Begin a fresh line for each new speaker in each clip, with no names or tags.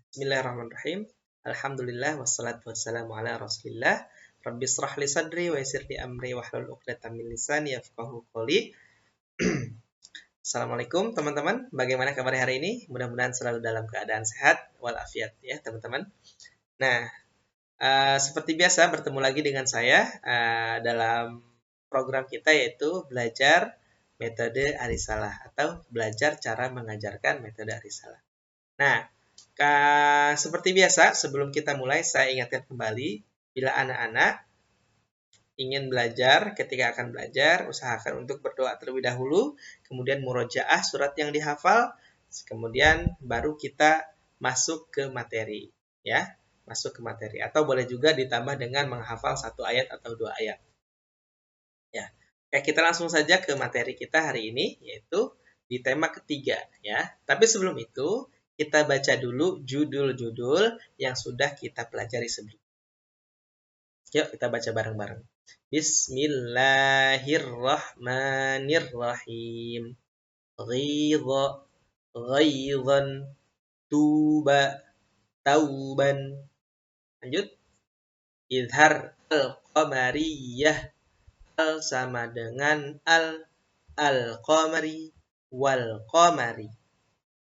Bismillahirrahmanirrahim. Alhamdulillah wassalatu wassalamu ala Rasulillah. Rabbi shrah li sadri wa yassir li amri wahlul 'uqdatam min lisani yafqahu qawli. Assalamualaikum teman-teman. Bagaimana kabar hari ini? Mudah-mudahan selalu dalam keadaan sehat walafiat ya, teman-teman. Nah, seperti biasa bertemu lagi dengan saya dalam program kita yaitu belajar metode Arisalah atau belajar cara mengajarkan metode Arisalah. Nah, seperti biasa, sebelum kita mulai, saya ingatkan kembali, bila anak-anak ingin belajar, ketika akan belajar, usahakan untuk berdoa terlebih dahulu, kemudian murojaah surat yang dihafal, kemudian baru kita masuk ke materi, ya, masuk ke materi. Atau boleh juga ditambah dengan menghafal 1 ayat atau 2 ayat. Ya, oke, kita langsung saja ke materi kita hari ini, yaitu di tema ketiga, ya. Tapi sebelum itu, kita baca dulu judul-judul yang sudah kita pelajari sebelumnya. Yuk, kita baca bareng-bareng. Bismillahirrahmanirrahim. Ghidha, ghaidhan, tuba, tauban. Lanjut. Izhar al-qamariyah. Al sama dengan al-qamari, wal-qamari.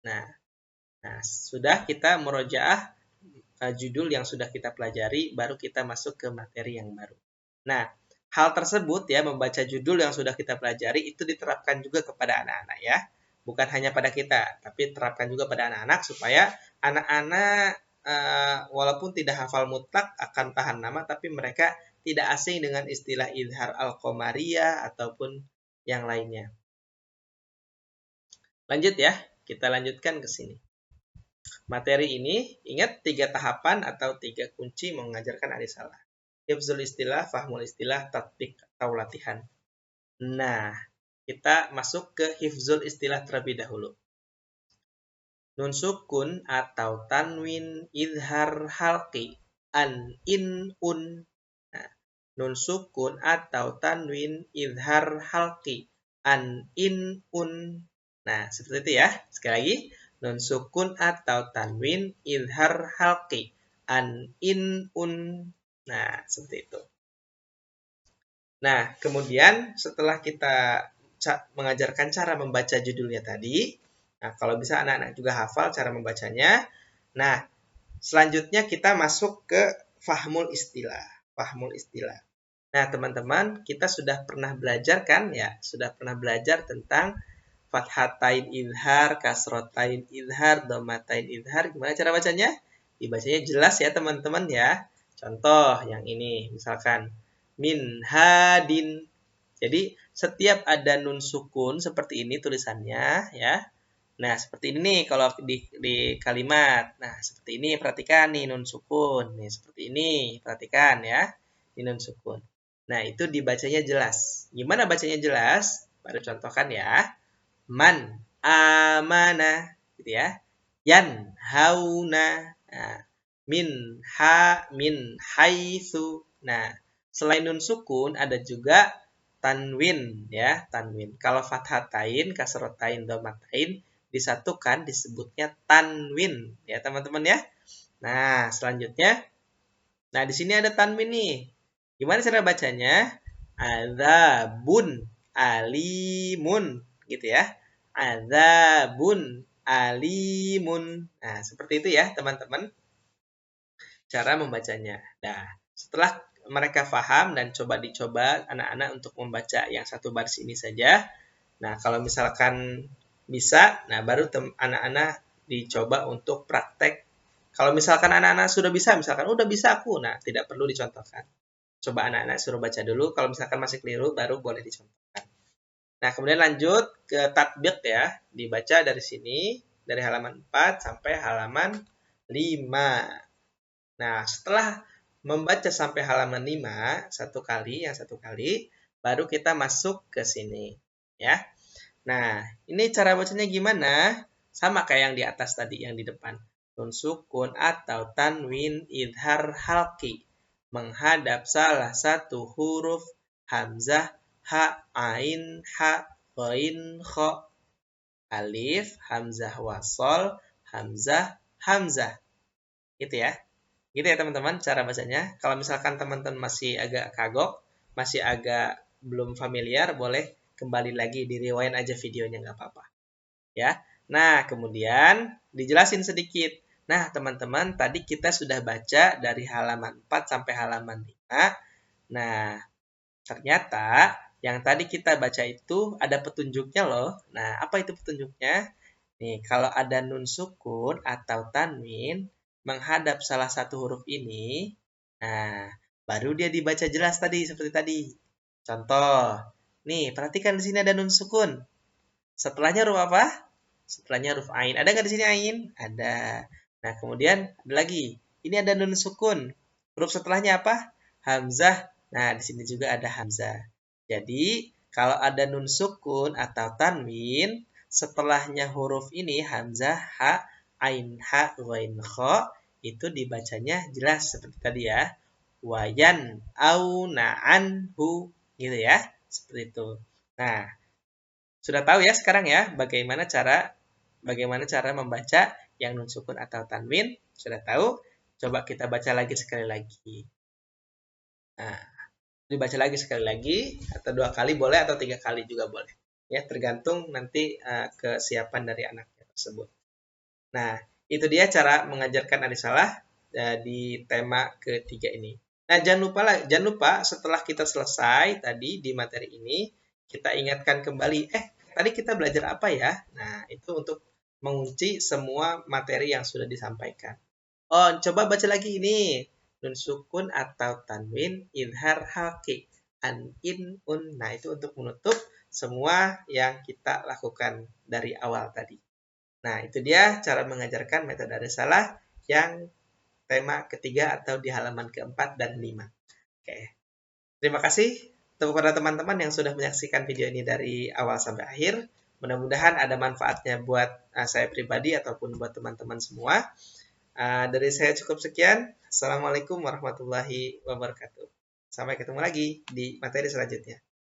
Nah, sudah kita murojaah judul yang sudah kita pelajari, baru kita masuk ke materi yang baru. Nah, hal tersebut ya, membaca judul yang sudah kita pelajari itu diterapkan juga kepada anak-anak ya. Bukan hanya pada kita, tapi terapkan juga pada anak-anak supaya anak-anak walaupun tidak hafal mutlak akan tahan nama, tapi mereka tidak asing dengan istilah izhar al-qamariyah ataupun yang lainnya. Lanjut ya, kita lanjutkan ke sini. Materi ini, ingat 3 tahapan atau 3 kunci mengajarkan Arisalah. Hifzul istilah, fahmul istilah, tatbik atau latihan. Nah, kita masuk ke hifzul istilah terlebih dahulu. Nun sukun atau tanwin izhar halqi, an, in, un. Nah, nun sukun atau tanwin izhar halqi, an, in, un. Nah, seperti itu ya. Sekali lagi, nun sukun atau tanwin izhar halqi, an, in, un. Nah, seperti itu. Nah, kemudian setelah kita mengajarkan cara membaca judulnya tadi, nah kalau bisa anak-anak juga hafal cara membacanya. Nah, selanjutnya kita masuk ke fahmul istilah. Fahmul istilah. Nah, teman-teman, kita sudah pernah belajar kan ya? Sudah pernah belajar tentang fathatain izhar, kasrotain izhar, dhammatain izhar. Gimana cara bacanya? Dibacanya jelas ya, teman-teman ya. Contoh yang ini, misalkan min hadin. Jadi setiap ada nun sukun seperti ini tulisannya ya. Nah, seperti ini nih kalau di kalimat. Nah, seperti ini perhatikan nih nun sukun. Nih, seperti ini perhatikan ya. Ini nun sukun. Nah, itu dibacanya jelas. Gimana bacanya jelas? Baru contohkan ya. Man amana gitu ya. Yan hauna. Nah, min haitsu. Nah, selain nun sukun ada juga tanwin ya, tanwin. Kalau fathatain, kasrotain, dhammatain disatukan disebutnya tanwin ya, teman-teman ya. Nah, selanjutnya di sini ada tanwin nih. Gimana cara bacanya? Adzabun alimun gitu ya. Adzabun alimun. Nah, seperti itu ya, teman-teman. Cara membacanya. Nah, setelah mereka paham dan dicoba anak-anak untuk membaca yang satu baris ini saja. Nah, kalau misalkan bisa, nah baru anak-anak dicoba untuk praktek. Kalau misalkan anak-anak sudah bisa, misalkan udah bisa aku, nah tidak perlu dicontohkan. Coba anak-anak suruh baca dulu, kalau misalkan masih keliru baru boleh dicontohkan. Nah, kemudian lanjut ke tatbik ya, dibaca dari sini, dari halaman 4 sampai halaman 5. Nah, setelah membaca sampai halaman 5, satu kali, baru kita masuk ke sini. Ya. Nah, ini cara bacanya gimana? Sama kayak yang di atas tadi, yang di depan. Nun sukun atau tanwin idhar halki. Menghadap salah satu huruf hamzah, ha, ain, ha, ghain, kho. Alif, hamzah wasol, hamzah, hamzah. Gitu ya. Gitu ya teman-teman cara bacanya. Kalau misalkan teman-teman masih agak kagok, masih agak belum familiar, boleh kembali lagi di rewind aja videonya nggak apa-apa. Ya. Nah, kemudian dijelasin sedikit. Nah, teman-teman, tadi kita sudah baca dari halaman 4 sampai halaman 5. Nah, ternyata yang tadi kita baca itu ada petunjuknya loh. Nah, apa itu petunjuknya? Nih, kalau ada nun sukun atau tanwin menghadap salah satu huruf ini, nah, baru dia dibaca jelas tadi, seperti tadi. Contoh, nih, perhatikan di sini ada nun sukun. Setelahnya huruf apa? Setelahnya huruf ain. Ada nggak di sini ain? Ada. Nah, kemudian ada lagi. Ini ada nun sukun. Huruf setelahnya apa? Hamzah. Nah, di sini juga ada hamzah. Jadi, kalau ada nun sukun atau tanwin, setelahnya huruf ini hamzah, ha, ain, ha, ghain, kha, itu dibacanya jelas seperti tadi ya. Wayan, au, na'an, hu, gitu ya. Seperti itu. Nah, sudah tahu ya sekarang ya bagaimana cara membaca yang nun sukun atau tanwin? Sudah tahu? Coba kita baca lagi sekali lagi. Nah, dibaca lagi sekali lagi atau 2 kali boleh atau 3 kali juga boleh. Ya, tergantung nanti kesiapan dari anaknya tersebut. Nah, itu dia cara mengajarkan Arisalah di tema ketiga ini. Nah, jangan lupa setelah kita selesai tadi di materi ini, kita ingatkan kembali, tadi kita belajar apa ya? Nah, itu untuk mengunci semua materi yang sudah disampaikan. Oh, coba baca lagi ini. Nun sukun atau tanwin, idhar halki, an, in, un. Nah, itu untuk menutup semua yang kita lakukan dari awal tadi. Nah, itu dia cara mengajarkan metode Arisalah yang tema ketiga atau di halaman keempat dan 5. Oke. Terima kasih kepada teman-teman yang sudah menyaksikan video ini dari awal sampai akhir. Mudah-mudahan ada manfaatnya buat saya pribadi ataupun buat teman-teman semua. Dari saya cukup sekian. Assalamualaikum warahmatullahi wabarakatuh. Sampai ketemu lagi di materi selanjutnya.